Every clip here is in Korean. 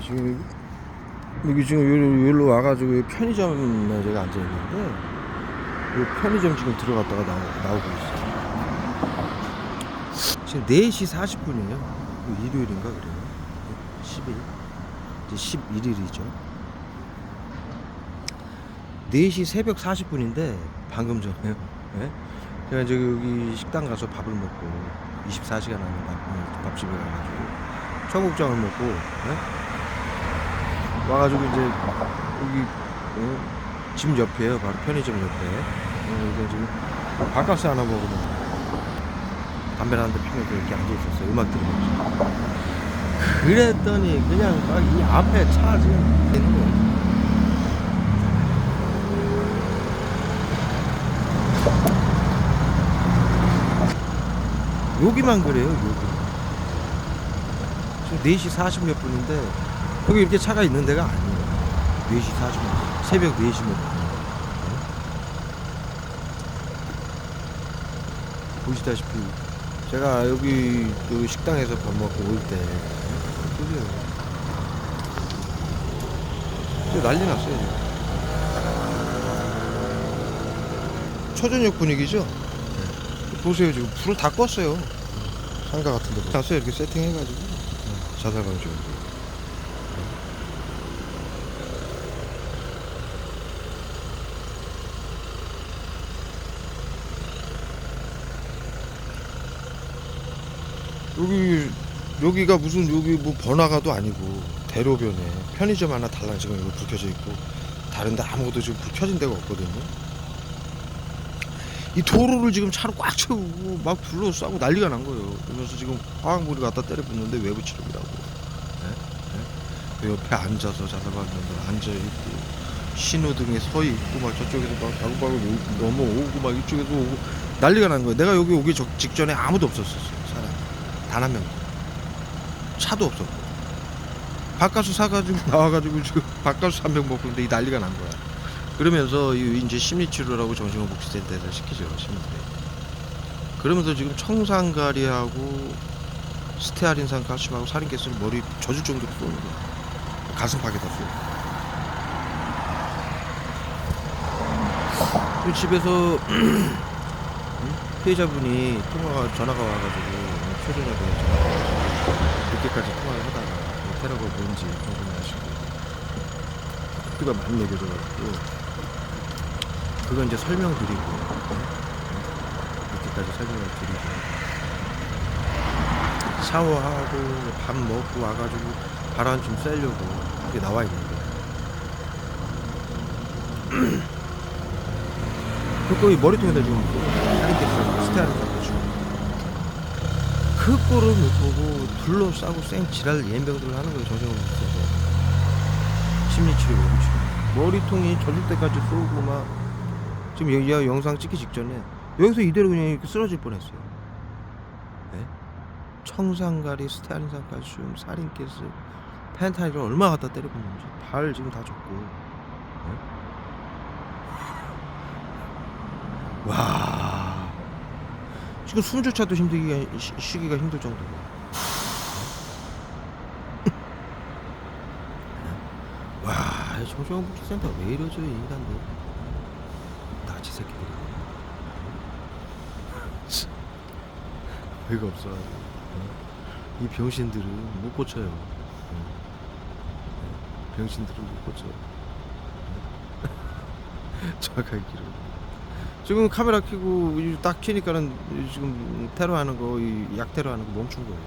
지금 여기 지금 여기로 와가지고 편의점에 제가 앉아 있는데 이 편의점 지금 들어갔다가 나오고 있어요. 지금 4시 40분이에요. 일요일인가 그래요. 10일 이제 11일이죠. 4시 새벽 40분인데 방금 전에요. 네? 제가 이제 여기 식당 가서 밥을 먹고 24시간 하는 밥집에 가가지고 청국장을 먹고 네? 와가지고 이제 여기 집 옆에요. 바로 편의점 옆에. 여기 지금 밥값을 하나 먹으면 담배를 한 대 피면서 이렇게 앉아 있었어요. 음악 들으면서. 그랬더니 그냥 막 이 앞에 차 지금 되는 거예요. 여기만 그래요. 여기. 지금 4시 40 몇 분인데 여기 이렇게 차가 있는 데가 아니에요. 4시 40분. 새벽 4시 몇 분. 보시다시피 제가 여기 식당에서 밥 먹고 올 때 난리 났어요. 초저녁 분위기죠? 네. 보세요. 지금 불을 다 껐어요. 상가 같은 데 놨어요. 이렇게 세팅해가지고 자살방지용. 여기가 무슨 여기 뭐 번화가도 아니고 대로변에 편의점 하나 달랑 지금 이거 불 켜져 있고 다른데 아무것도 지금 불 켜진 데가 없거든요. 이 도로를 지금 차로 꽉 채우고 막 둘러싸고 난리가 난 거예요. 그러면서 지금 화학물이 갖다 때려 붓는데 외부 치료기라고. 네? 네? 그 옆에 앉아서 자살방지원들 앉아 있고 신호등에 서 있고 막 저쪽에서 막 바글바글 넘어오고 막 이쪽에서 오고 난리가 난 거예요. 내가 여기 오기 직전에 아무도 없었어요. 사람 단 한 명. 차도 없었고 밥가스 사가지고 나와가지고 지금 밥가스 한 병 먹고 있는데 이 난리가 난 거야. 그러면서 이제 심리치료라고 정신건복지센터에서 시키죠, 시민들이. 그러면서 지금 청산가리하고 스테아린산 칼슘하고 살인가스를 머리 젖을 정도로 쏘는 거야. 가슴팍에다 쏘고. 집에서 피해자분이 전화가 와가지고 초저녁에 전화가 와가지고 늦게까지 통화를 하다가 테러가 뭔지 궁금해하시고 학교가 많이 매겨져가지고 그건 이제 설명드리고 이렇게까지 설명을 드리고 샤워하고 밥 먹고 와가지고 바람 좀 쐬려고 이렇게 나와 있는 거예요. 그거 머리통에다 지금 살인됐어요. 스테아린 가지고 그 꼴을 못 보고 둘러싸고 쌩 지랄 예병들을 하는 거예요. 정신건강센터 심리치료 머리통이 젖을 때까지 쏘고 막 지금 여기 영상 찍기 직전에 여기서 이대로 그냥 이렇게 쓰러질 뻔했어요. 네? 청산가리, 스테아린산 칼슘, 살인가스, 펜타닐을 얼마 갖다 때려봤는지 발 지금 다 젖고. 네? 와 지금 숨조차도 쉬기가 힘들 정도로. 와 정신건복지센터 왜 이러죠 이 인간들. 나치 새끼들이. 어이가 없어가지고 이 병신들은 못 고쳐요. 병신들은 못 고쳐요. 정확하게 기록. 지금 카메라 켜고 딱 켜니까는 지금 테러하는 거, 약 테러하는 거 멈춘 거예요.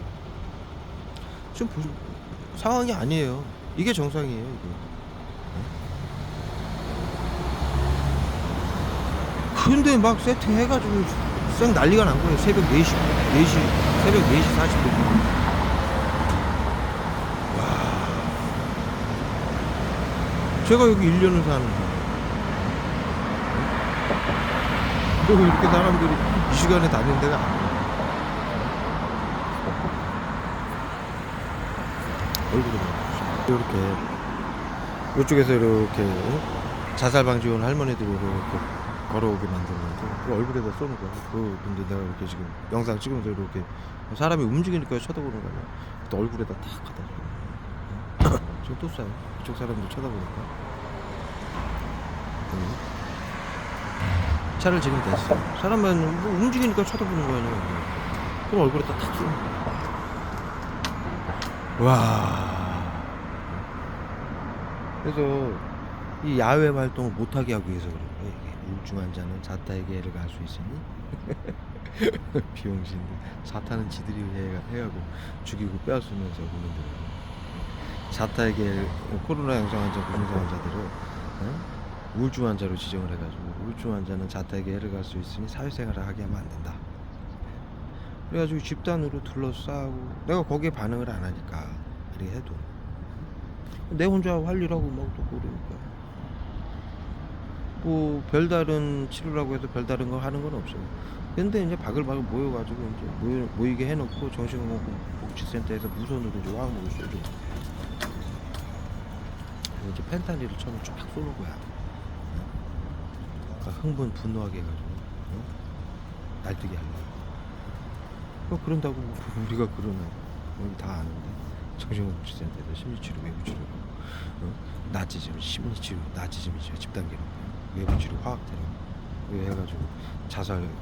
지금 상황이 아니에요. 이게 정상이에요. 이게. 근데 막 세팅해가지고 쌩 난리가 난 거예요. 새벽 4시, 새벽 4시 40분. 와. 제가 여기 1년을 사는 거예요. 그리고 이렇게 사람들이 이 시간에 다니는 데가 아니에요. 얼굴을 봐주세요. 이렇게 이쪽에서 이렇게 자살방지원 할머니들이 이렇게 걸어오게 만들었는데 그 얼굴에다 쏘는 거야. 그 근데 내가 이렇게 지금 영상 찍으면서 이렇게 사람이 움직이니까 쳐다보는 거야. 또 얼굴에다 탁 갖다 줘. 지금 신경 또 써요. 그쪽 사람들 쳐다보니까. 차를 지금 댔어. 사람만 뭐 움직이니까 쳐다보는 거 아니야. 그럼 얼굴에다 탁 쏘는 거야. 와. 그래서 이 야외 활동을 못하게 하기 위해서 그런 거야. 이게 우울증 환자는 자타에게 해를 가할 수 있으니 비용신들 자타는 지들이 해하고 죽이고 빼앗으면서 국민들을 자타에게 코로나 양성 환자, 무증상 환자들을 우울증 환자로 지정을 해가지고 우울증 환자는 자타에게 해를 가할 수 있으니 사회생활을 하게 하면 안 된다. 그래가지고 집단으로 둘러싸고 내가 거기에 반응을 안 하니까 이렇게 해도 내 혼자 할 일하고 막 또 그러니까 뭐 별다른 치료라고 해서 별다른 거 하는 건 없어요. 근데 이제 바글바글 모여가지고 이제 모이게 해놓고 정신건강복지센터에서 무선으로 이제 화학물을 쏘죠. 그리고 이제 펜타닐을 처음에 쫙 쏘는 거야. 그러니까 흥분 분노하게 해가지고 날뛰게 하려고. 그런다고 우리가 그러나 우리 다 아는데 정신건강복지센터에서 심리치료 외부치료 나치즘 심리치료 나치즘이죠. 집단계로 외부치료 화학테러 이거 해가지고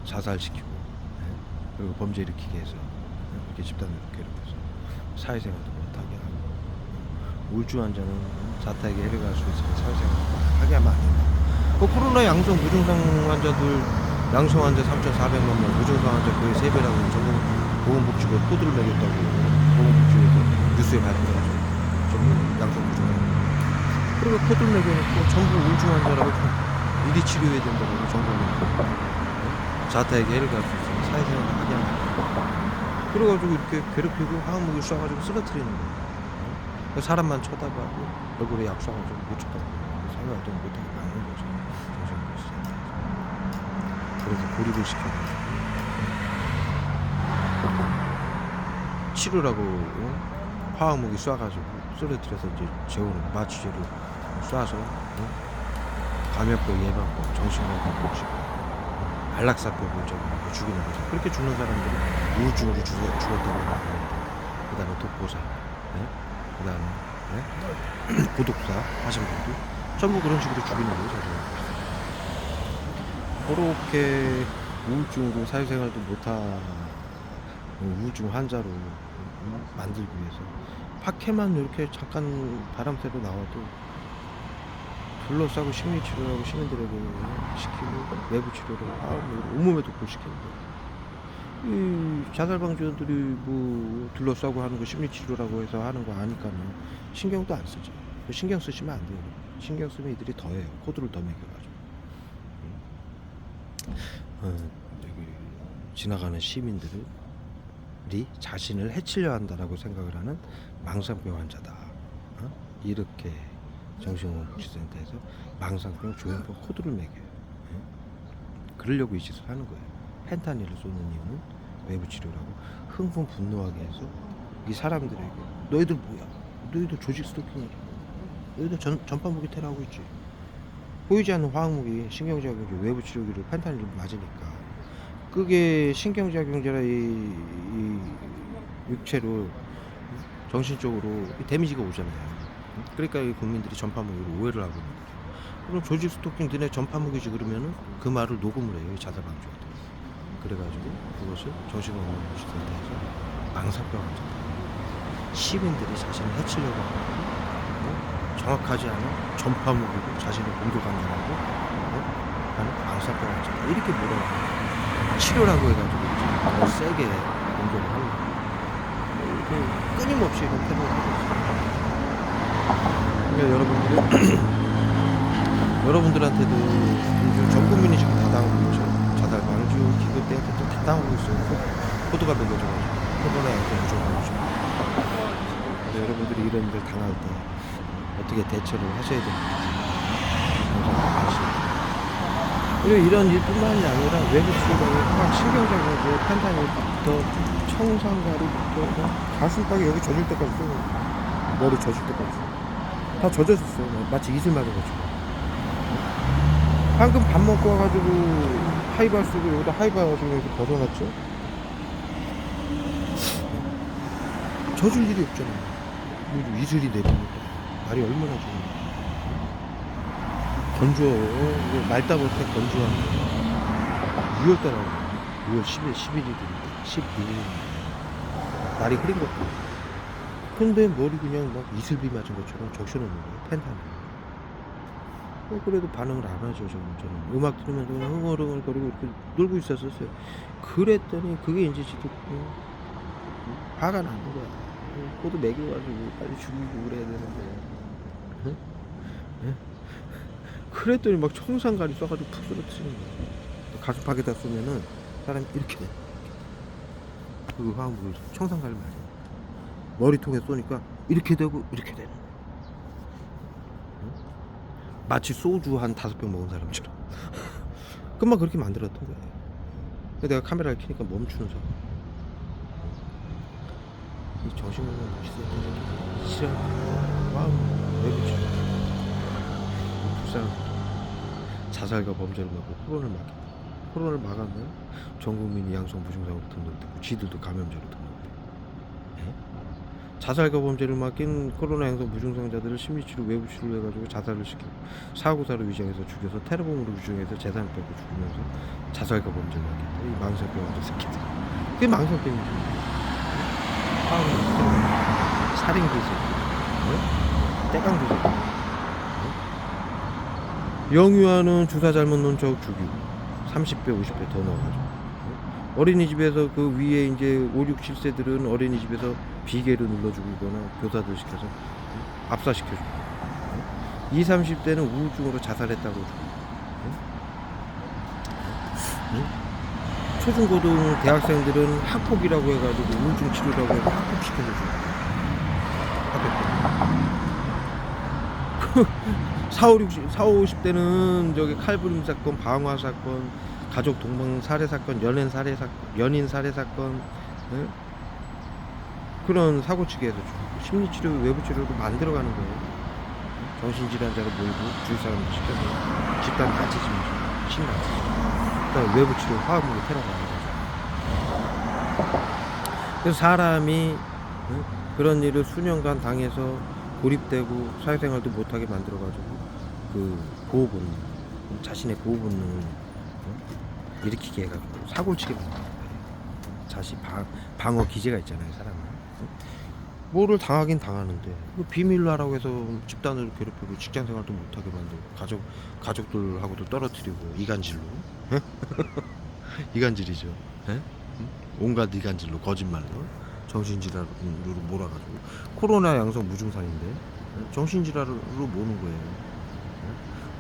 자살시키고 그리고 범죄 일으키게 해서 이렇게 집단을 괴롭혀서 사회생활도 못하게 하고 우울증 환자는 자타에게 해를 가할 수 있으면 사회생활을 하게 하면 안 된다. 코로나 양성 무증상 환자들 양성 환자 3,400만 명 무증상 환자 거의 3배라고 전국 보건복지부에 코드를 매겼다고 보건복지부에서 뉴스에 발표해가지고 전부 양성 무증상 그리고 코드를 매겨놓고 전부 우울증 환자라고 미리 치료해야 된다고 정보를 자타에게 해를 가할 수 있으면 사회생활을 하게 하면 그래가지고 이렇게 괴롭히고 화학무기 쏴가지고 쓰러뜨리는 거예요. 사람만 쳐다봐도 얼굴에 약 쏴가지고 못 쳐다보고 사회활동 못하게 막는 거죠. 정신건강복지센터에서. 그래서 고립을 시켜가지고 치료라고 화학무기 쏴가지고 쓰러뜨려서 이제 재우는 마취제로 쏴서 감염병 예방법, 정신건강복지법, 안락사법 문제로 죽이는 거죠. 그렇게 죽는 사람들은 우울증으로 죽었다고 합니다. 그 다음에 독보사, 그 다음에 고독사 하신 분들 전부 그런 식으로 죽이는 거예요. 그렇게 우울증으로 사회생활도 못한 우울증 환자로 만들기 위해서 밖에만 이렇게 잠깐 바람 쐬러 나와도 둘러싸고 심리치료라고 시민들에게 시키고 외부치료를 하고 온몸에 독보를 시키는 거예요. 이 자살방지원들이 뭐 둘러싸고 하는 거 심리치료라고 해서 하는 거 아니까는 신경도 안 쓰죠. 신경 쓰시면 안 돼요. 신경 쓰면 이들이 더 해요. 코드를 더 매겨가지고 여기 지나가는 시민들이 자신을 해치려 한다라고 생각을 하는 망상병 환자다. 이렇게 정신건강복지센터에서 망상병 조현병 코드를 매겨요. 그러려고 이 짓을 하는 거예요. 펜타닐을 쏘는 이유는 외부 치료라고 흥분 분노하게 해서 이 사람들에게 너희들 뭐야? 너희들 조직 스토킹이야. 너희들 전파무기 테러하고 있지. 보이지 않는 화학무기 신경작용제 외부 치료기를 펜타닐을 맞으니까 그게 신경작용제라 이 육체로 정신적으로 데미지가 오잖아요. 그러니까 이 국민들이 전파무기로 오해를 하고 있는 거죠. 그럼 조직 스토킹 너네 전파무기지 그러면은 그 말을 녹음을 해요. 이 자살방지원들. 그래가지고 그것을 정신건강복지센터에서 망상병 환자 시민들이 자신을 해치려고 하고 정확하지 않은 전파무기로 자신을 공격한다고 하는 망상병 환자 이렇게 뭐라고 하는 치료라고 해가지고 더 세게 공격을 하려고 이렇게 끊임없이 이런 테러를 하고 있어요. 그러니까 여러분들한테도 요즘 전 국민이 지금 다 당하고 있죠. 자살 방지 기구 때한테 또 다 당하고 있어요. 코드가 매겨져가지고 코로나 양성 무증상으로. 여러분들이 이런 일을 당할 때 어떻게 대처를 하셔야 되는지 항상 아시죠. 그리고 이런 일뿐만이 아니라 외부 치료가 신경작용제, 펜타닐부터 청산가리부터 가슴팍에 여기 젖을 때까지 쏘는 머리 젖을 때까지 다 젖어졌어요. 마치 이슬 맞아가지고. 방금 밥 먹고 와가지고 하이바 쓰고 여기다 하이바 가지고 이렇게 벗어놨죠. 젖을 일이 없잖아요. 이슬이 내리니까 날이 얼마나 좋은데. 건조해. 맑다 볼 때 건조한 6월달 하고 6월 10일, 11일인데 11일인데 날이 흐린 것도. 근데 머리 그냥 막 이슬비 맞은 것처럼 적셔놓는 거예요. 펜타는. 그래도 반응을 안 하죠. 저는 음악 들으면서 그냥 흥얼흥얼거리고 이렇게 놀고 있었어요. 그랬더니 그게 이제 지도 화가 나는 거야. 코도 매겨가지고 빨리 죽이고 그래야 되는데. 응? 응? 그랬더니 막 청산가리 쏴가지고 푹 쓰러뜨리는 거야. 가슴팍에다 쏘면은 사람이 이렇게 돼. 그 화학물 청산가리 말이야. 머리통에 쏘니까 이렇게 되고 이렇게 되는 거야. 응? 마치 소주 한 5병 먹은 사람처럼. 금방 그렇게 만들었던 거야. 내가 카메라를 켜니까 멈추는 상황. 이 정신건강 무시되는 싫어. 마음 왜 그치? 불쌍한 자살과 범죄를 막고 코로나를 막았나요? 전 국민이 양성 무증상으로 등록되고 지들도 감염자로 등록돼. 예? 자살과 범죄를 막긴 코로나 양성 무증상자들을 심리치료 외부 치료를 해가지고 자살을 시키고 사고사로 위장해서 죽여서 테러범으로 위장해서 재산을 뺏고 죽으면서 자살과 범죄를 막겠다. 이 망상병 아저 새끼들. 그게 망상병이지. 살인기지, 떼강도지. 영유아는 주사 잘못 놓은 척 죽이고 30배 50배 더 넣어가지고. 어린이집에서 그 위에 이제 5, 6, 7세들은 어린이집에서 비계를 눌러 죽이거나 교사들 시켜서 압사시켜주고 20, 30대는 우울증으로 자살했다고 죽이고. 초중고등 대학생들은 학폭이라고 해가지고 우울증 치료라고 해서 학폭시켜주고. 4, 5, 50대는 저기 칼부림 사건, 방화 사건, 가족 동방 살해 사건, 연인 살해 사건, 네? 그런 사고치기에서 죽고 심리치료, 외부치료도 만들어가는 거예요. 정신질환자를 몰고 주위 사람들 시켜서 집단 다치지면서 신다치지. 그다음에 외부치료, 화학무기 테러가 나가죠. 그래서 사람이 그런 일을 수년간 당해서 고립되고 사회생활도 못하게 만들어가지고 그 보호본능, 자신의 보호본능을 일으키게 해가지고 사고를 치게 만드는 거예요. 자신 방어 기제가 있잖아요, 사람은. 뭐를 당하긴 당하는데 비밀로 하라고 해서 집단을 괴롭히고 직장생활도 못하게 만들고 가족들하고도 떨어뜨리고 이간질로. 이간질이죠. 온갖 이간질로, 거짓말로, 정신질환으로 몰아가지고 코로나 양성 무증상인데 정신질환으로 모는 거예요.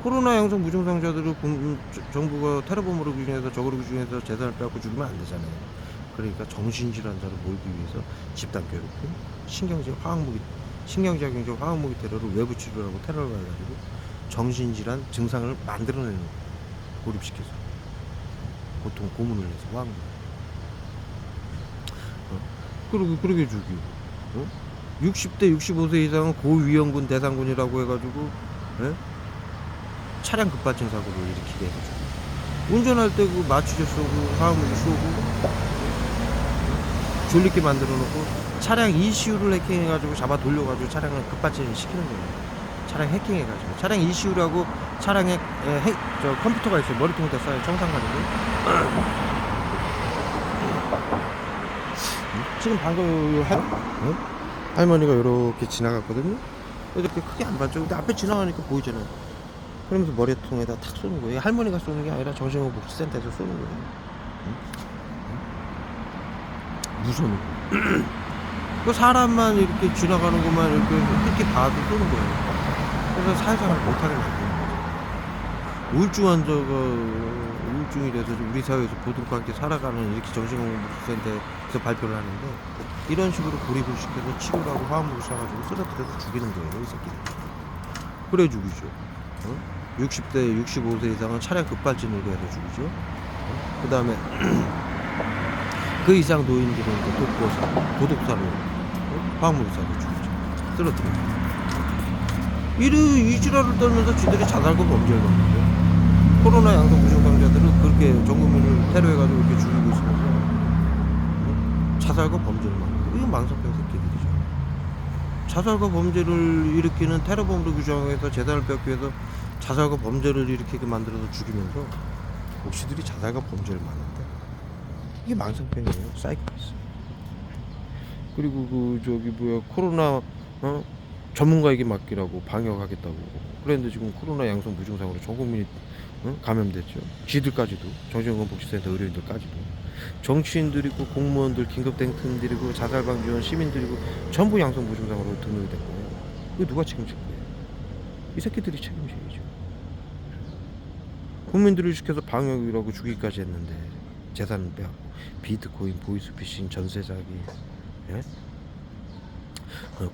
코로나 양성 무증상자들을 정부가 테러범으로 규정해서 적으로 규정해서 재산을 빼앗고 죽이면 안 되잖아요. 그러니까 정신질환자를 몰기 위해서 집단 괴롭힘, 신경제약용적 화학무기 테러를 외부 치료라고 테러를 해가지고 정신질환 증상을 만들어내는 거예요. 고립시켜서 보통 고문을 해서 화학무기. 그러게 죽이고. 60대 65세 이상은 고위험군 대상군이라고 해가지고 차량 급발진 사고를 일으키게 해가지고 운전할 때 그 마취제 쏘고 화학무기 쏘고 졸리게 만들어 놓고 차량 ECU를 해킹해가지고 잡아 돌려가지고 차량을 급발진을 시키는 거예요. 차량 해킹해가지고 차량 ECU라고 차량에 저 컴퓨터가 있어요. 머리통에다 쏴요. 청산가리고. 지금 방금 할머니가 이렇게 지나갔거든요. 이렇게 크게 안 봤죠. 근데 앞에 지나가니까 보이잖아요. 그러면서 머리통에다 탁 쏘는 거예요. 할머니가 쏘는 게 아니라 정신건강복지센터에서 쏘는 거예요. 무서운 거. 그 사람만 이렇게 지나가는 것만 이렇게 봐도 쏘는 거예요. 그래서 사회생활을 못하게 만드는 거죠. 우울증 환자가 우울증이 돼서 우리 사회에서 보통과 함께 살아가는 이렇게 정신건강복지센터에서 발표를 하는데 이런 식으로 고립을 시켜서 치료를 하고 화학물을 쏴가지고 쓰러뜨려서 죽이는 거예요, 이 새끼들. 그래 죽이죠. 60대 65세 이상은 차량 급발진으로 해서 죽이죠. 그 다음에 그 이상 노인들은 도독사로 화학물을 쏴서 죽이죠. 쓰러뜨리죠. 이 지랄을 떨면서 쥐들이 자살과 범죄를 받는 거예요. 코로나 양성 무증상자들은 그렇게 전 국민을 테러해가지고 이렇게 죽이고 있으면서 자살과 범죄를 막는 거예요. 이건 망상병 새끼들이죠. 자살과 범죄를 일으키는 테러범으로 규정해서 재산을 뺏기 위해서 자살과 범죄를 일으키게 만들어서 죽이면서 옥시들이 자살과 범죄를 막는데 이게 망상병이에요. 사이코패스. 그리고 코로나 전문가에게 맡기라고 방역하겠다고 그랬는데 지금 코로나 양성 무증상으로 전 국민이 감염됐죠. 쥐들까지도 정신건강복지센터 의료인들까지도 정치인들이고 공무원들 긴급대응팀들이고 자살방지원 시민들이고 전부 양성 무증상으로 등록이 된 거예요. 이거 누가 책임질 거예요? 이 새끼들이 책임져야죠. 국민들을 시켜서 방역이라고 죽이기까지 했는데 재산을 빼앗고 비트코인, 보이스피싱, 전세 사기, 예?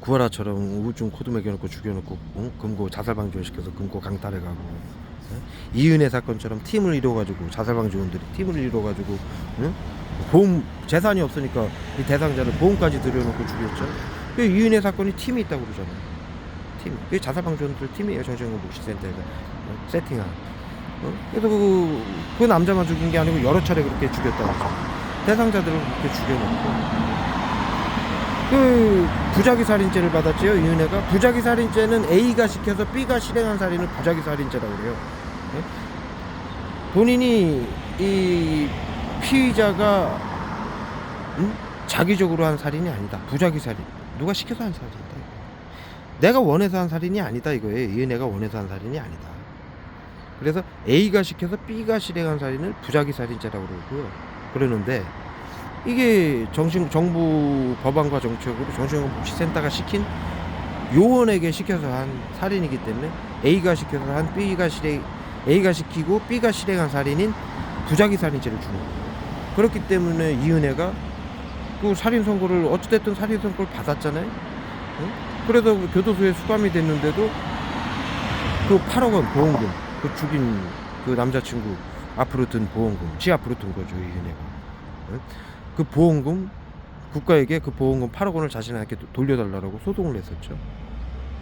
구하라처럼 우울증 코드 매겨놓고 죽여놓고 금고 자살방지원 시켜서 금고 강탈해가고, 예? 이은혜 사건처럼 팀을 이뤄가지고 자살방지원들이 팀을 이뤄가지고, 응? 보험 재산이 없으니까 이 대상자를 보험까지 들여놓고 죽였죠. 그 이은혜 사건이 팀이 있다고 그러잖아요. 팀. 그 자살방지원들 팀이에요. 정신건강복지센터에서 세팅한. 그래서 그 남자만 죽인 게 아니고 여러 차례 그렇게 죽였다고 하죠. 대상자들을 그렇게 죽여놓고. 그 부작위 살인죄를 받았지요. 이은혜가. 부작위 살인죄는 A가 시켜서 B가 실행한 살인을 부작위 살인죄라고 그래요. 네? 본인이 이 피의자가 자기적으로 한 살인이 아니다. 부작위 살인. 누가 시켜서 한 살인이다. 내가 원해서 한 살인이 아니다 이거예요. 이은혜가 원해서 한 살인이 아니다. 그래서 A가 시켜서 B가 실행한 살인을 부작위 살인죄라고 그러고요. 그러는데 이게 정부 법안과 정책으로 정신건강복지센터가 시킨 요원에게 시켜서 한 살인이기 때문에 A가 시켜서 한 A가 시키고 B가 실행한 살인인 부작위 살인죄를 주는 거예요. 그렇기 때문에 이은혜가 그 살인 선고를 어찌됐든 살인 선고를 받았잖아요. 응? 그래서 교도소에 수감이 됐는데도 그 8억 원 보험금, 그 죽인 그 남자친구 앞으로 든 보험금, 지 앞으로 든 거죠 이은혜가. 응? 그 보험금 국가에게 그 보험금 8억 원을 자신에게 돌려달라고 소송을 했었죠.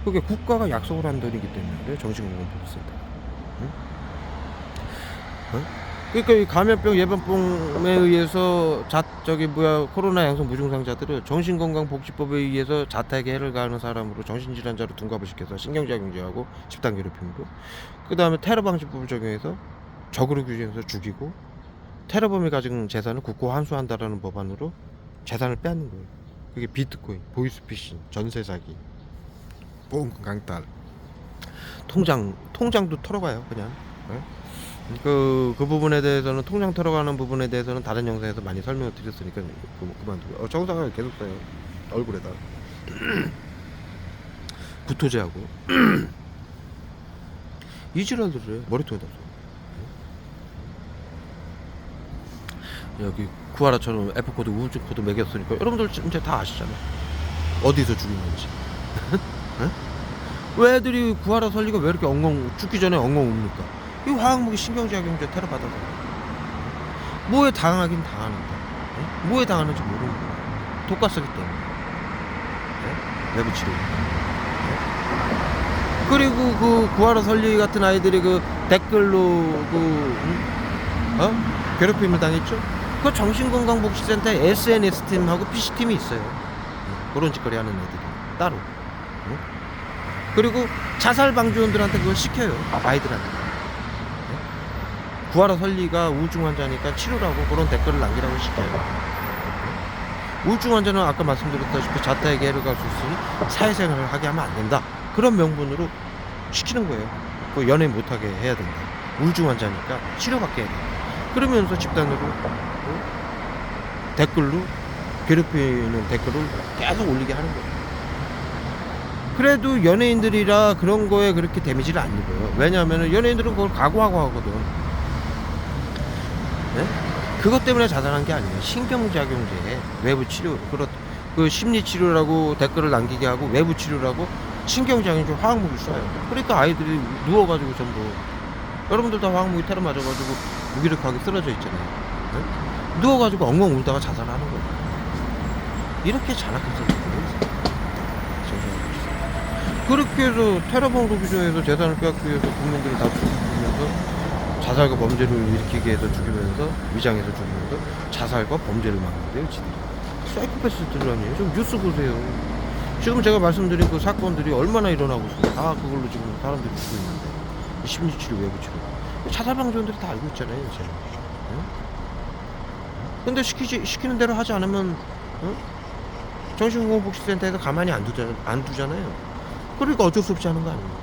그게 국가가 약속을 한 돈이기 때문에 그래요. 정신건강복지센터. 응? 응? 그러니까 이 감염병 예방법에 의해서 코로나 양성 무증상자들을 정신건강복지법에 의해서 자택에 해를 가하는 사람으로 정신질환자로 둔갑을 시켜서 신경작용죄하고 집단 괴롭힘으로, 그 다음에 테러방지법을 적용해서 적으로 규정해서 죽이고, 테러범이 가진 재산을 국고 환수한다라는 법안으로 재산을 빼앗는 거예요. 그게 비트코인, 보이스피싱, 전세 사기, 보험금 강탈, 통장도 털어가요 그냥. 네? 그 부분에 대해서는 통장 털어가는 부분에 대해서는 다른 영상에서 많이 설명을 드렸으니까 그만두고. 정상을 계속 써요 얼굴에다. 구토제하고 이 질환들을 머리통에다 써. 여기 구하라처럼 F코드 우울증 코드 매겼으니까 여러분들 이제 다 아시잖아요. 어디서 죽인 건지. 왜 애들이 구하라 설리가 왜 이렇게 죽기 전에 엉엉 웁니까? 이 화학무기 신경작용죄 테러 받아서 뭐에 당하긴 당하는데 뭐에 당하는지 모르는 거야. 독가스기 때문에. 외부 치료. 그리고 그 구하라 설리 같은 아이들이 그 댓글로 괴롭힘을 당했죠. 그 정신건강복지센터에 SNS팀하고 PC팀이 있어요. 그런 짓거리 하는 애들이 따로. 그리고 자살방지원들한테 그걸 시켜요. 아이들한테. 구하라 설리가 우울증 환자니까 치료라고 그런 댓글을 남기라고 시켜요. 우울증 환자는 아까 말씀드렸다시피 자택에 해를 갈 수 있으니 사회생활을 하게 하면 안 된다. 그런 명분으로 시키는 거예요. 그 연애 못하게 해야 된다. 우울증 환자니까 치료받게 해야 된다. 그러면서 집단으로 댓글로 괴롭히는 댓글을 계속 올리게 하는 거예요. 그래도 연예인들이라 그런 거에 그렇게 데미지를 안 입어요. 왜냐하면 연예인들은 그걸 각오하고 하거든. 네? 그것 때문에 자살한 게 아니에요. 신경작용제, 외부 치료, 그 심리치료라고 댓글을 남기게 하고 외부 치료라고 신경작용제 화학무기 쏴요. 그러니까 아이들이 누워가지고 전부, 여러분들 다 화학무기 테러 맞아가지고 무기력하게 쓰러져 있잖아요. 네? 누워가지고 엉엉 울다가 자살하는 거예요. 이렇게 잔악해서 그렇게 해서 테러범으로 규정해서 재산을 빼앗기 위해서 국민들을 다 죽이면서 자살과 범죄를 일으키게 해서 죽이면서 위장해서 죽이면서 자살과 범죄를 막는데요 지들이. 사이코패스들 아니에요. 좀 뉴스 보세요. 지금 제가 말씀드린 그 사건들이 얼마나 일어나고 있어요. 다 그걸로 지금 사람들이 죽고 있는데 이 심리치료 외부 치료 자살방지원들이 다 알고 있잖아요. 이제. 응? 근데 시키는 대로 하지 않으면 응? 정신건강복지센터에서 가만히 안 두잖아요. 그러니까 어쩔 수 없이 하는 거 아닙니까?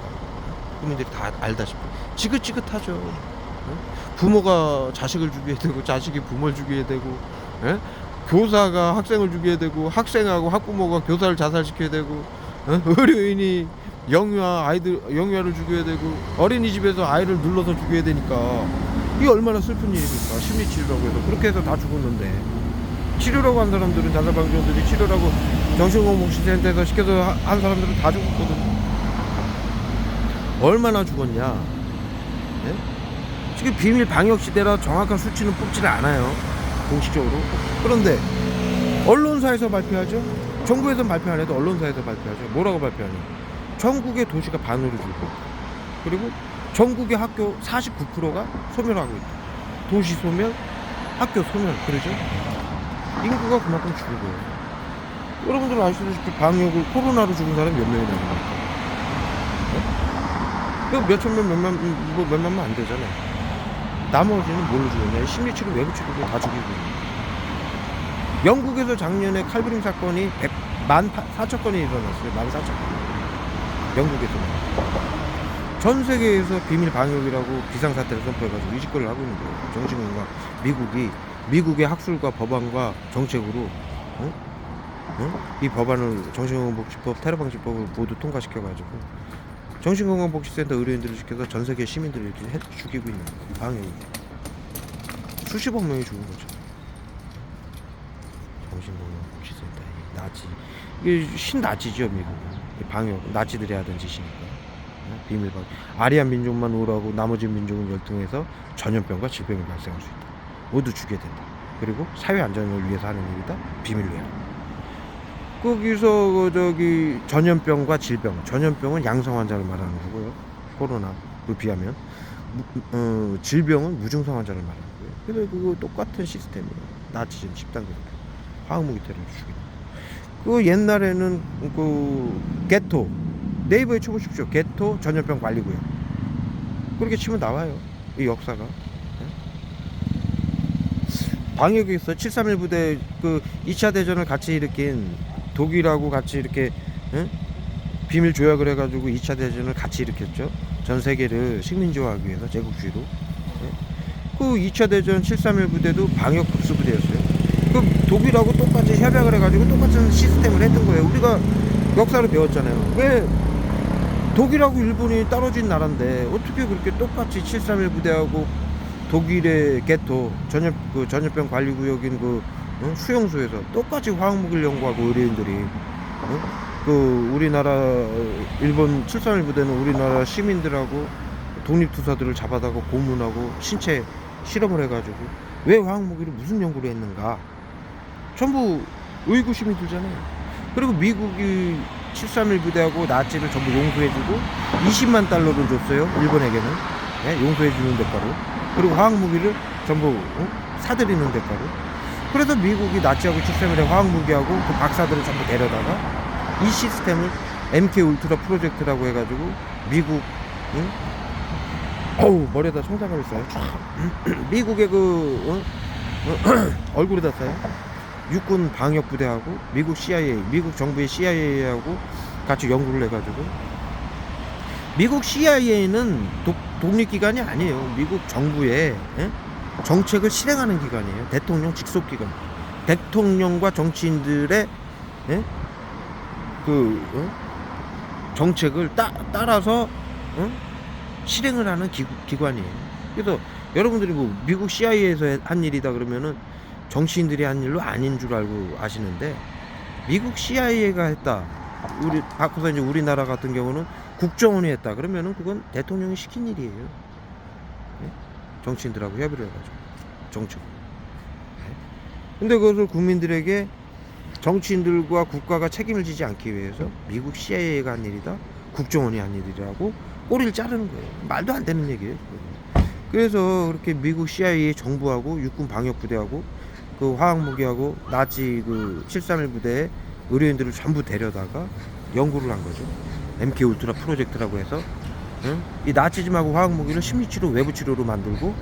국민들이 다 알다시피 지긋지긋하죠. 응? 부모가 자식을 죽여야 되고 자식이 부모를 죽여야 되고 예? 교사가 학생을 죽여야 되고 학생하고 학부모가 교사를 자살시켜야 되고 의료인이 영유아를 죽여야 되고 어린이집에서 아이를 눌러서 죽여야 되니까 이게 얼마나 슬픈 일입니까? 심리치료라고 해서 그렇게 해서 다 죽었는데 치료라고 한 사람들은 자살방지원들이 치료라고 정신건강복지센터에서 시켜서 한 사람들은 다 죽었거든. 얼마나 죽었냐? 네? 지금 비밀 방역 시대라 정확한 수치는 뽑지를 않아요. 공식적으로. 그런데 언론사에서 발표하죠. 정부에서는 발표 안 해도 언론사에서 발표하죠. 뭐라고 발표하냐? 전국의 도시가 반으로 줄고 그리고 전국의 학교 49%가 소멸하고 있다. 도시 소멸, 학교 소멸. 그러죠? 인구가 그만큼 죽은 거예요. 여러분들 아시다시피 방역을 코로나로 죽은 사람이 몇 명이나 됩니까? 네? 몇천 명, 몇만 명 안 되잖아요. 나머지는 뭘로 죽었냐? 심리치료, 외부치료로 다 죽이고 있는. 영국에서 작년에 칼부림 사건이 14,000건이 일어났어요. 14,000건. 영국에서는. 전 세계에서 비밀 방역이라고 비상사태를 선포해가지고 이 짓거리를 하고 있는 거예요. 정신건강 미국의 학술과 법안과 정책으로 이 법안을 정신건강복지법, 테러방지법을 모두 통과시켜가지고 정신건강복지센터 의료인들을 시켜서 전 세계 시민들을 이렇게 죽이고 있는 거예요. 방역이 수십억 명이 죽은 거죠. 정신건강복지센터 나치 이게 신나치죠. 미국은 방역 나치들이 하던 짓이니까. 비밀 방역 아리안 민족만 우울하고 나머지 민족은 열등해서 전염병과 질병이 발생할 수 있다. 모두 죽여야 된다. 그리고 사회 안전을 위해서 하는 일이다. 비밀로 해라. 거기서 전염병과 질병, 전염병은 양성 환자를 말하는 거고요. 코로나로 비하면 질병은 무증상 환자를 말하는 거예요. 그래서 그거 똑같은 시스템이에요. 나치즘 10단계 화학무기 테러를 죽이는. 그 옛날에는 그 게토 네이버에 쳐보십시오. 게토 전염병 관리구역 그렇게 치면 나와요. 이 역사가. 방역에서 731 부대 그 2차 대전을 같이 일으킨 독일하고 같이 이렇게 비밀 조약을 해가지고 2차 대전을 같이 일으켰죠. 전 세계를 식민지화하기 위해서 제국주의로. 그 2차 대전 731 부대도 방역 특수 부대였어요. 그 독일하고 똑같이 협약을 해가지고 똑같은 시스템을 했던 거예요. 우리가 역사를 배웠잖아요. 왜 독일하고 일본이 떨어진 나라인데 어떻게 그렇게 똑같이 731 부대하고 독일의 게토 전염병 관리구역인 수용소에서 똑같이 화학무기를 연구하고 의료인들이 그 우리나라 일본 731 부대는 우리나라 시민들하고 독립투사들을 잡아다가 고문하고 신체 실험을 해가지고 왜 화학무기를 무슨 연구를 했는가 전부 의구심이 들잖아요. 그리고 미국이 731 부대하고 나치를 전부 용서해주고 20만 달러를 줬어요. 일본에게는 용서해주는 대가로. 그리고 화학무기를 전부 사들이는 대가로. 그래서 미국이 나치하고 731의 화학무기하고 그 박사들을 전부 데려다가 이 시스템을 MK 울트라 프로젝트라고 해가지고 미국 머리에다 총상을 써요. 미국의 얼굴에다 써요. 육군 방역부대하고 미국 CIA, 미국 정부의 CIA하고 같이 연구를 해가지고 미국 CIA는 독립기관이 아니에요. 미국 정부의 정책을 실행하는 기관이에요. 대통령 직속기관. 대통령과 정치인들의 정책을 따라서 실행을 하는 기관이에요. 그래서 여러분들이 미국 CIA에서 한 일이다 그러면은 정치인들이 한 일로 아닌 줄 알고 아시는데 미국 CIA가 했다. 바꿔서 이제 우리나라 같은 경우는 국정원이 했다. 그러면은 그건 대통령이 시킨 일이에요. 정치인들하고 협의를 해가지고 정책. 근데 그것을 국민들에게 정치인들과 국가가 책임을 지지 않기 위해서 미국 CIA가 한 일이다. 국정원이 한 일이라고 꼬리를 자르는 거예요. 말도 안 되는 얘기예요. 그래서 그렇게 미국 CIA 정부하고 육군 방역부대하고 그 화학무기하고 나치 731 부대의 의료인들을 전부 데려다가 연구를 한 거죠. MK 울트라 프로젝트라고 해서 이 나치즘하고 화학무기를 심리치료 외부치료로 만들고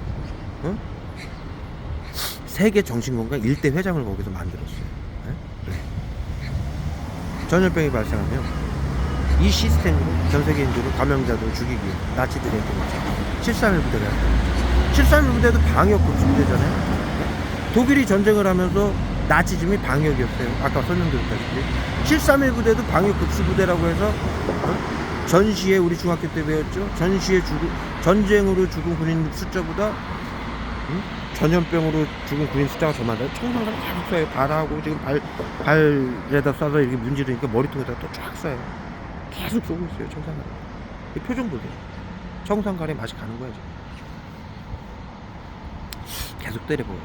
세계 정신건강 1대 회장을 거기서 만들었어요. 네. 전염병이 발생하면 이 시스템으로 전 세계인들을 감염자들을 죽이기 위해 나치들이 했던 거죠. 731 부대가 했던 거죠. 731 부대도 방역급수 부대잖아요. 독일이 전쟁을 하면서 나치즘이 방역이었어요. 아까 설명드렸다시피 731 부대도 방역급수 부대라고 해서 전시에 우리 중학교 때 배웠죠. 전시에 전쟁으로 죽은 군인 숫자보다 전염병으로 죽은 군인 숫자가 더 많아요. 청산가를 계속 쏴요. 발하고 지금 발에다 쏴서 이렇게 문지르니까 머리통에다 또 쫙 쏴요. 계속 쏘고 있어요. 청산가를. 이 표정 보세요. 청산가래 맛이 가는 거야 지금. 계속 때려보여.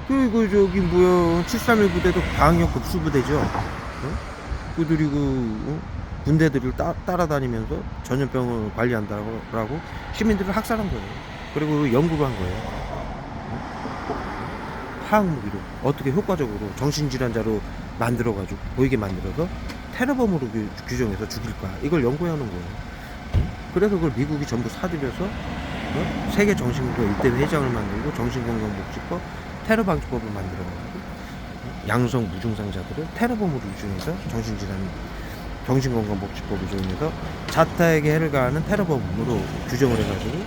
그리고 저기 뭐야 731 부대도 방역 급수 부대죠. 그들이 군대들을 따라다니면서 전염병을 관리한다고 시민들을 학살한 거예요. 그리고 연구를 한 거예요. 화학무기로 어떻게 효과적으로 정신질환자로 만들어가지고 보이게 만들어서 테러범으로 규정해서 죽일까 이걸 연구해 놓은 거예요. 그래서 그걸 미국이 전부 사들여서 세계 정신건강 1대 회장을 만들고 정신건강복지법 테러방지법을 만들어가지고 양성 무증상자들을 테러범으로 규정해서 정신건강복지법을 규정해서 자타에게 해를 가하는 테러범으로 규정을 해가지고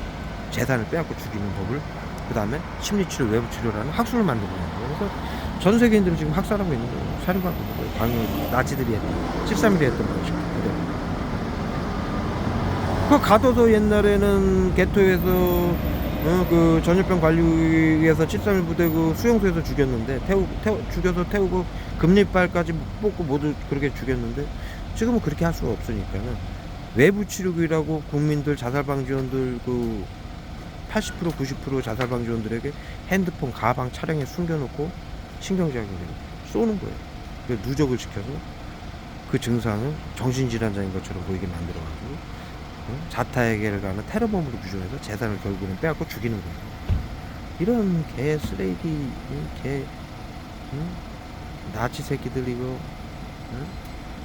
재산을 빼앗고 죽이는 법을 그 다음에 심리치료 외부치료라는 학술을 만들고 있는 거예요. 그래서 전 세계인들은 지금 학살하고 있는 거예요. 살인하고 있는 거예요. 방금 나치들이 했던 731이 했던 방식 그대로. 그 가둬서 옛날에는 개토에서 그 전염병 관리 위해서 731 부대 그 수용소에서 죽였는데 죽여서 태우고 금리발까지 뽑고 모두 그렇게 죽였는데 지금은 그렇게 할 수가 없으니까는 외부 치료기라고 국민들 자살방지원들 그 80% 90% 자살방지원들에게 핸드폰 가방 차량에 숨겨놓고 신경제약을 쏘는 거예요. 누적을 시켜서 그 증상을 정신질환자인 것처럼 보이게 만들어가지고 자타에게를 가는 테러범으로 규정해서 재산을 결국은 빼앗고 죽이는 거예요. 이런 개 쓰레기 개 나치 새끼들 이거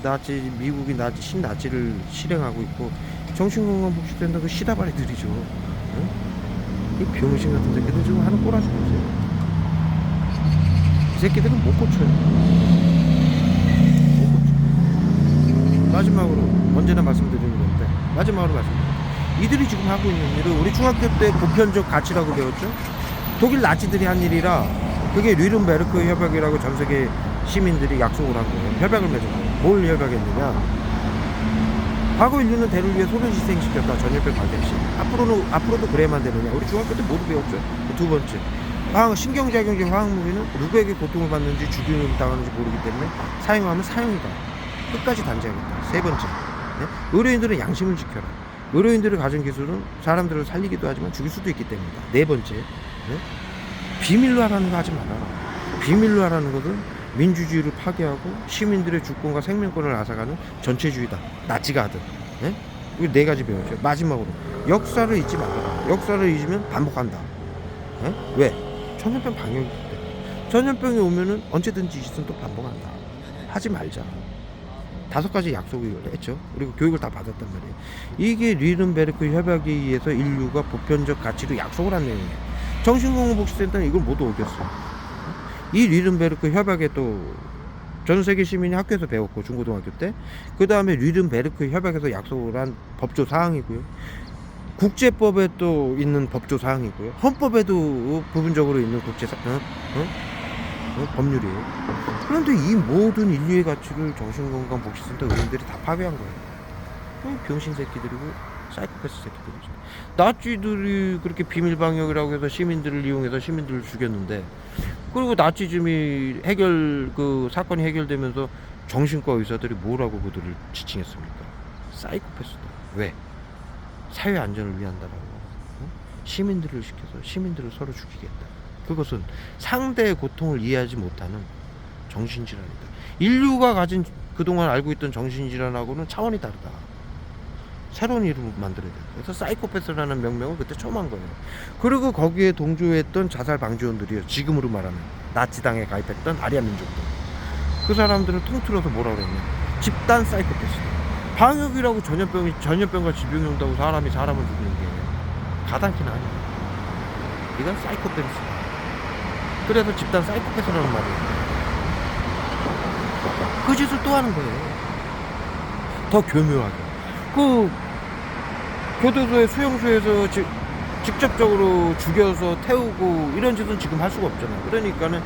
나치 미국이 나치 신나치를 실행하고 있고 정신건강복지센터 그 시다바리들이죠. 이 병신 같은 새끼들 지금 하는 꼬라지 보세요. 이 새끼들은 못 고쳐요. 못 고쳐. 마지막으로 언제나 말씀드리는 건데 마지막으로 말씀드립니다. 이들이 지금 하고 있는 일은 우리 중학교 때 보편적 가치라고 배웠죠. 독일 나치들이 한 일이라 그게 뉘른베르크 협약이라고 전 세계 시민들이 약속을 한 거예요. 협약을 맺은 거예요. 뭘 협약했느냐? 과거 인류는 대를 위해 소를 희생시켰다. 전염병 발생 시. 앞으로도 그래야만 되느냐? 우리 중학교 때 모두 배웠죠. 두 번째, 신경작용제 화학무기는 누구에게 고통을 받는지 죽임을 당하는지 모르기 때문에 사용하면 사형이다. 끝까지 단죄하겠다. 세 번째, 네? 의료인들은 양심을 지켜라. 의료인들이 가진 기술은 사람들을 살리기도 하지만 죽일 수도 있기 때문이다. 네 번째, 네? 비밀로 하라는 거 하지 말아라. 비밀로 하라는 것은 민주주의를 파괴하고 시민들의 주권과 생명권을 앗아가는 전체주의다. 나치가 하든. 네? 이거 네 가지 배웠죠. 마지막으로 역사를 잊지 말아라. 역사를 잊으면 반복한다. 네? 왜? 전염병 방역이기 때문에. 전염병이 오면은 언제든지 이 짓은 또 반복한다. 하지 말자. 5가지 약속을 했죠. 그리고 교육을 다 받았단 말이에요. 이게 뉘른베르크 협약에 의해서 인류가 보편적 가치로 약속을 한 내용이에요. 정신건강복지센터는 이걸 모두 어겼어. 이 뉘른베르크 협약에 또 전 세계 시민이 학교에서 배웠고 중고등학교 때 그 다음에 뉘른베르크 협약에서 약속을 한 법조 사항이고요. 국제법에 또 있는 법조 사항이고요. 헌법에도 부분적으로 있는 법률이에요. 그런데 이 모든 인류의 가치를 정신건강복지센터 의원들이 다 파괴한 거예요. 병신 새끼들이고 사이코패스 새끼들이죠. 나치들이 그렇게 비밀방역이라고 해서 시민들을 이용해서 시민들을 죽였는데 그리고 나치즘이 사건이 해결되면서 정신과 의사들이 뭐라고 그들을 지칭했습니까? 사이코패스다. 왜? 사회 안전을 위한다라고. 시민들을 시켜서 시민들을 서로 죽이겠다. 그것은 상대의 고통을 이해하지 못하는 정신질환이다. 인류가 가진 그동안 알고 있던 정신질환하고는 차원이 다르다. 새로운 이름을 만들어야 된다. 그래서 사이코패스라는 명명을 그때 처음 한 거예요. 그리고 거기에 동조했던 자살 방지원들이요. 지금으로 말하면 나치당에 가입했던 아리아 민족들. 그 사람들은 통틀어서 뭐라 그랬냐, 집단 사이코패스. 방역이라고 전염병과 질병이 온다고 사람이 사람을 죽이는 게 가당키는 아니야. 이건 사이코패스. 그래서 집단 사이코패스라는 말이에요. 그 짓을 또 하는 거예요. 더 교묘하게. 그 교도소의 수용소에서 직접적으로 죽여서 태우고 이런 짓은 지금 할 수가 없잖아요. 그러니까는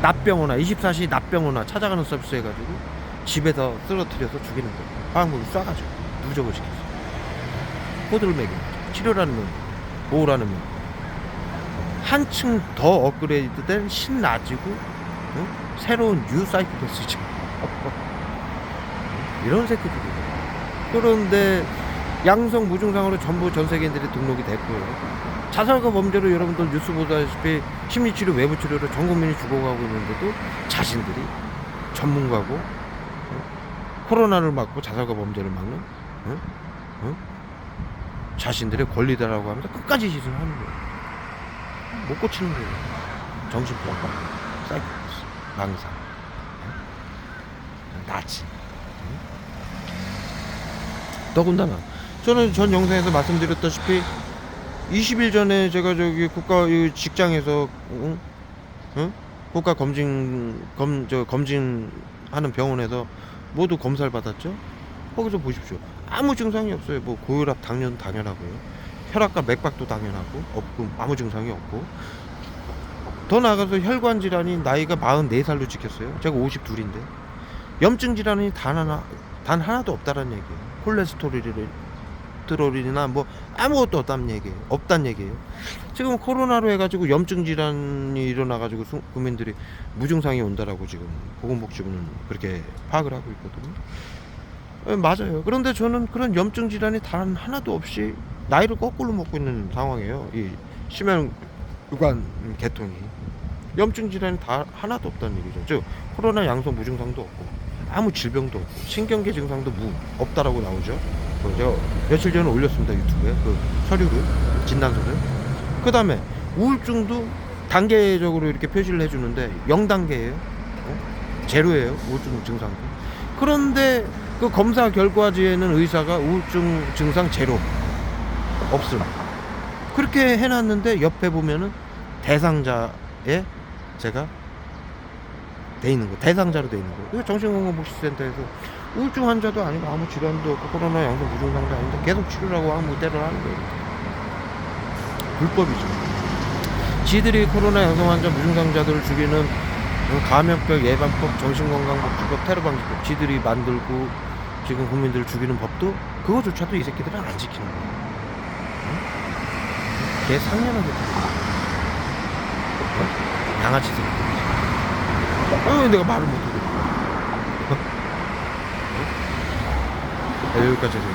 납병원화, 24시 납병원화 찾아가는 서비스 해가지고 집에서 쓰러뜨려서 죽이는 거예요. 화학무기 쏴가지고 누적을 시켜서 코드를 매겨 치료라는 면, 보호라는 면, 한층 더 업그레이드된 신나지고 새로운 뉴 사이코패스죠. 이런 새끼들이에요. 그런데 양성 무증상으로 전부 전 세계인들이 등록이 됐고요. 자살과 범죄로 여러분들 뉴스 보다시피 심리치료, 외부치료로 전 국민이 죽어가고 있는데도 자신들이 전문가고 코로나를 막고 자살과 범죄를 막는 자신들의 권리다라고 하면서 끝까지 짓을 하는 거예요. 못 고치는 거예요. 정신병, 사이코패스, 망상, 나치. 더군다나 저는 전 영상에서 말씀드렸다시피 20일 전에 제가 저기 국가 직장에서 국가 검진하는 병원에서 모두 검사를 받았죠. 거기서 보십시오. 아무 증상이 없어요. 뭐 고혈압, 당뇨는 당연하고요. 혈압과 맥박도 당연하고 없고 아무 증상이 없고, 더 나아가서 혈관 질환이 나이가 44살로 찍혔어요. 제가 52인데 염증 질환이 단 하나도 없다는 얘기예요. 콜레스테롤이나 뭐 아무것도 없단 얘기예요. 지금 코로나로 해가지고 염증 질환이 일어나가지고 국민들이 무증상이 온다라고 지금 보건복지부는 그렇게 파악을 하고 있거든요. 맞아요. 그런데 저는 그런 염증 질환이 단 하나도 없이 나이를 거꾸로 먹고 있는 상황이에요. 이 심혈관 계통이 염증 질환이 다 하나도 없다는 얘기죠. 즉 코로나 양성 무증상도 없고 아무 질병도 없고 신경계 증상도 없다라고 나오죠. 제가 며칠 전에 올렸습니다, 유튜브에 그 서류를, 진단서를. 그 다음에 우울증도 단계적으로 이렇게 표시를 해주는데 0단계예요. 제로예요, 우울증 증상도. 그런데 그 검사 결과지에는 의사가 우울증 증상 제로, 없음, 그렇게 해놨는데 옆에 보면은 대상자에 제가 돼 있는 거, 대상자로 돼 있는 거. 이거 정신건강복지센터에서 우울증 환자도 아니고 아무 질환도 없고 코로나 양성 무증상도 아닌데 계속 치료라고 아무 때를 하는 거예요. 불법이죠. 지들이 코로나 양성 환자 무증상자들을 죽이는 감염병 예방법, 정신건강복지법, 테러방지법 지들이 만들고 지금 국민들을 죽이는 법도 그거조차도 이 새끼들은 안 지키는 거예요. 개 상냥하게 양아치 새끼들. 내가 말을 못하고. 여기까지 해서